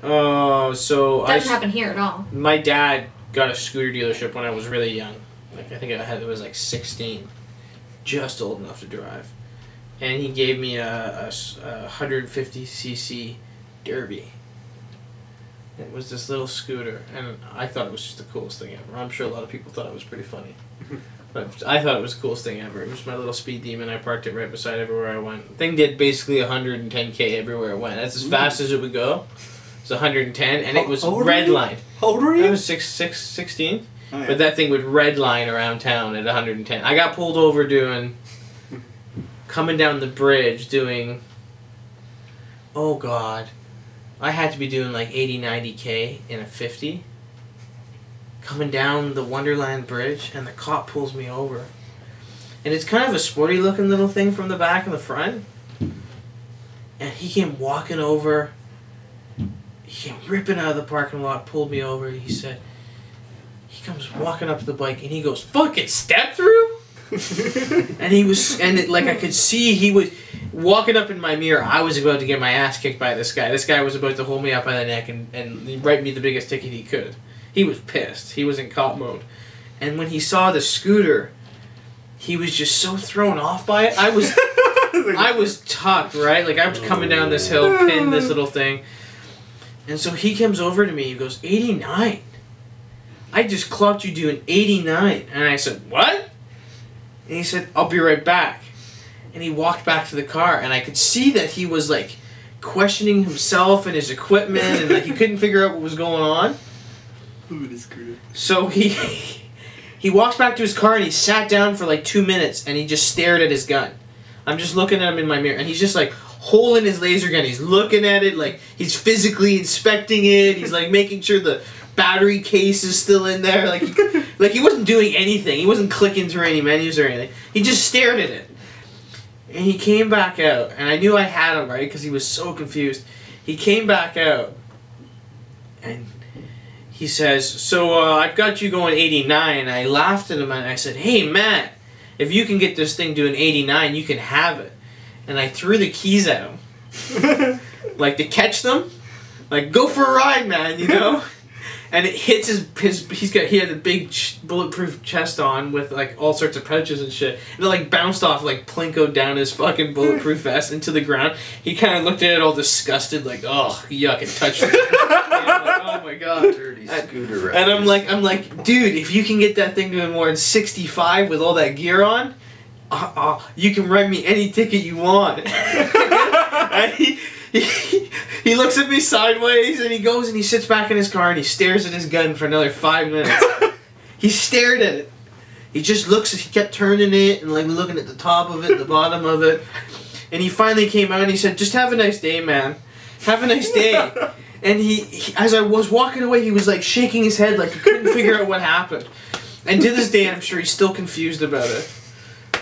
So doesn't happen here at all. My dad got a scooter dealership when I was really young. Like I think it was like 16, just old enough to drive, and he gave me a 150cc Derby. It was this little scooter, and I thought it was just the coolest thing ever. I'm sure a lot of people thought it was pretty funny. But I thought it was the coolest thing ever. It was my little speed demon. I parked it right beside everywhere I went. The thing did basically 110k everywhere it went. That's as fast as it would go. It's 110, and it was redlined. How old were you? I was 16. Oh, yeah. But that thing would redline around town at 110. I got pulled over coming down the bridge doing, oh God, I had to be doing like 80, 90k in a 50. Coming down the Wonderland Bridge, and the cop pulls me over. And it's kind of a sporty looking little thing from the back and the front. And he came walking over. He came ripping out of the parking lot, pulled me over. He said, he comes walking up to the bike, and he goes, "Fucking step through?" And he was, like I could see he was walking up in my mirror. I was about to get my ass kicked by this guy. This guy was about to hold me up by the neck and write me the biggest ticket he could. He was pissed. He was in cop mode. And when he saw the scooter, he was just so thrown off by it. I was tucked, right? Like I was coming down this hill, pinned this little thing. And so he comes over to me, he goes, 89? I just clocked you doing 89. And I said, what? And he said, I'll be right back. And he walked back to the car, and I could see that he was like questioning himself and his equipment, and like he couldn't figure out what was going on. So he walks back to his car, and he sat down for like 2 minutes, and he just stared at his gun. I'm just looking at him in my mirror, and he's just like holding his laser gun. He's looking at it, like he's physically inspecting it. He's like making sure the battery case is still in there. Like he wasn't doing anything. He wasn't clicking through any menus or anything. He just stared at it. And he came back out, and I knew I had him, right, because he was so confused. He came back out, and he says, so I've got you going 89. I laughed at him, and I said, hey, Matt, if you can get this thing doing 89, you can have it. And I threw the keys at him. Like, to catch them. Like, go for a ride, man, you know? And it hits he had a big bulletproof chest on with like all sorts of pouches and shit. And it like bounced off, like plinkoed down his fucking bulletproof vest into the ground. He kind of looked at it all disgusted, like, oh, yuck, and touched it. Like, oh my god. Dirty scooter. And I'm like, dude, if you can get that thing doing more than 65 with all that gear on, you can write me any ticket you want. And he looks at me sideways, and he goes and he sits back in his car and he stares at his gun for another 5 minutes. He stared at it. He just looks, he kept turning it and like looking at the top of it, the bottom of it. And he finally came out and he said, just have a nice day, man. Have a nice day. And he as I was walking away, he was like shaking his head like he couldn't figure out what happened. And to this day, I'm sure he's still confused about it.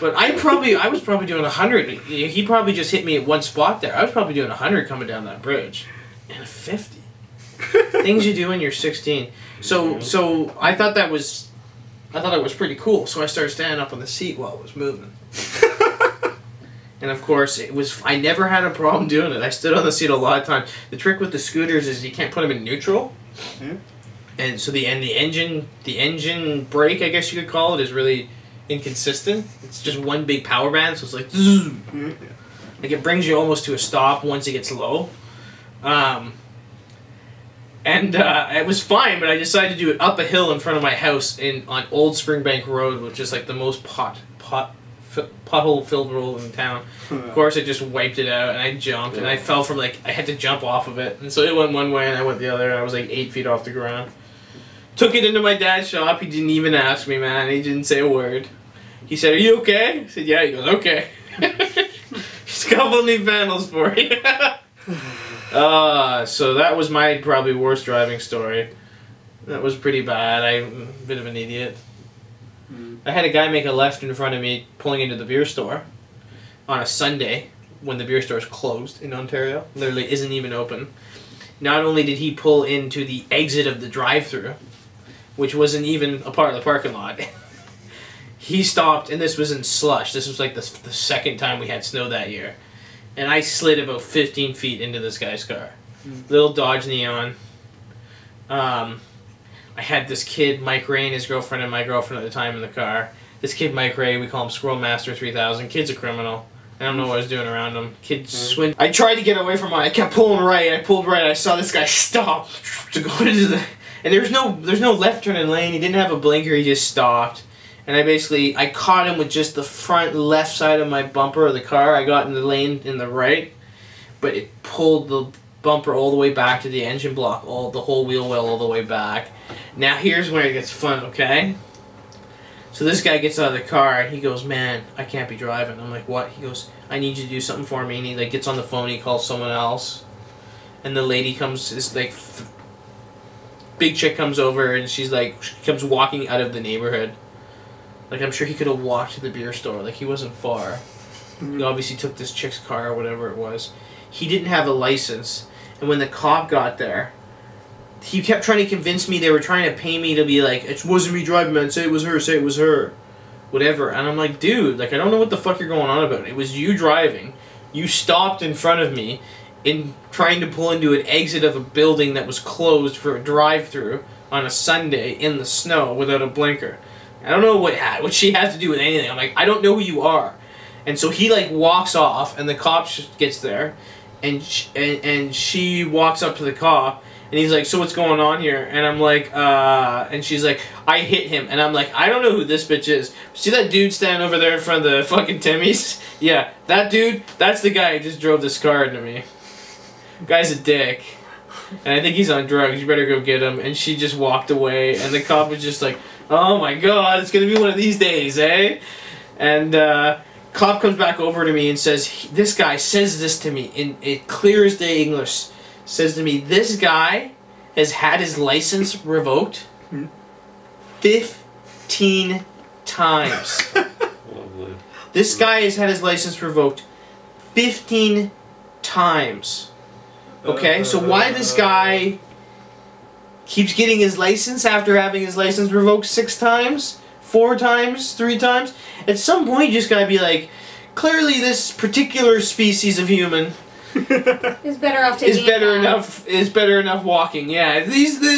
But I was probably doing 100. He probably just hit me at one spot there. I was probably doing 100 coming down that bridge. And a 50. Things you do when you're 16. So I thought that was pretty cool. So I started standing up on the seat while it was moving. And of course, I never had a problem doing it. I stood on the seat a lot of times. The trick with the scooters is you can't put them in neutral. And so the engine brake, I guess you could call it, is really inconsistent. It's just one big power band, so it's like zzz. Like it brings you almost to a stop once it gets low. It was fine, but I decided to do it up a hill in front of my house on Old Springbank Road, which is like the most pothole filled road in town. Of course, I just wiped it out, and I jumped, and I fell from I had to jump off of it, and so it went one way, and I went the other, and I was like 8 feet off the ground. Took it into my dad's shop. He didn't even ask me, man. He didn't say a word. He said, "Are you okay?" I said, "Yeah." He goes, "Okay." Just a couple new panels for you. So that was my probably worst driving story. That was pretty bad. I'm a bit of an idiot. I had a guy make a left in front of me pulling into the beer store on a Sunday when the beer store is closed in Ontario. Literally isn't even open. Not only did he pull into the exit of the drive-thru, which wasn't even a part of the parking lot, he stopped, and this was in slush. This was like the second time we had snow that year. And I slid about 15 feet into this guy's car. Little Dodge Neon. I had this kid, Mike Ray, and his girlfriend and my girlfriend at the time in the car. This kid, Mike Ray, we call him Squirrel Master 3000. Kid's a criminal. I don't know what I was doing around him. Kid swing. I tried to get away from him. I kept pulling right. I pulled right. I saw this guy stop to go into the... And there's no left turning lane. He didn't have a blinker. He just stopped. And I caught him with just the front left side of my bumper of the car. I got in the lane in the right, but it pulled the bumper all the way back to the engine block, the whole wheel well all the way back. Now here's where it gets fun, okay? So this guy gets out of the car and he goes, "Man, I can't be driving." I'm like, "What?" He goes, "I need you to do something for me." And he like gets on the phone. He calls someone else, and the lady comes. This like big chick comes over and she comes walking out of the neighborhood. Like, I'm sure he could have walked to the beer store. Like, he wasn't far. He obviously took this chick's car or whatever it was. He didn't have a license. And when the cop got there, he kept trying to convince me they were trying to pay me to be like, "It wasn't me driving, man. Say it was her. Say it was her." Whatever. And I'm like, dude, like, I don't know what the fuck you're going on about. It was you driving. You stopped in front of me in trying to pull into an exit of a building that was closed for a drive-through on a Sunday in the snow without a blinker. I don't know what she has to do with anything. I'm like, I don't know who you are. And so he like walks off, and the cop gets there, and she walks up to the cop, and he's like, "So what's going on here?" And I'm like, and she's like, "I hit him." And I'm like, I don't know who this bitch is. See that dude standing over there in front of the fucking Timmy's? Yeah, that dude, that's the guy who just drove this car into me. Guy's a dick. And I think he's on drugs. You better go get him. And she just walked away, and the cop was just like, "Oh my god, it's gonna be one of these days, eh?" And cop comes back over to me and says, this guy says this to me in clear as day English, says to me, "This guy has had his license revoked 15 times." Lovely. This guy has had his license revoked 15 times. Okay, so why this guy keeps getting his license after having his license revoked 6 times, 4 times, 3 times? At some point, you just gotta be like, clearly this particular species of human is better off taking is better enough walking. Yeah,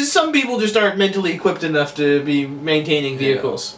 some people just aren't mentally equipped enough to be maintaining vehicles.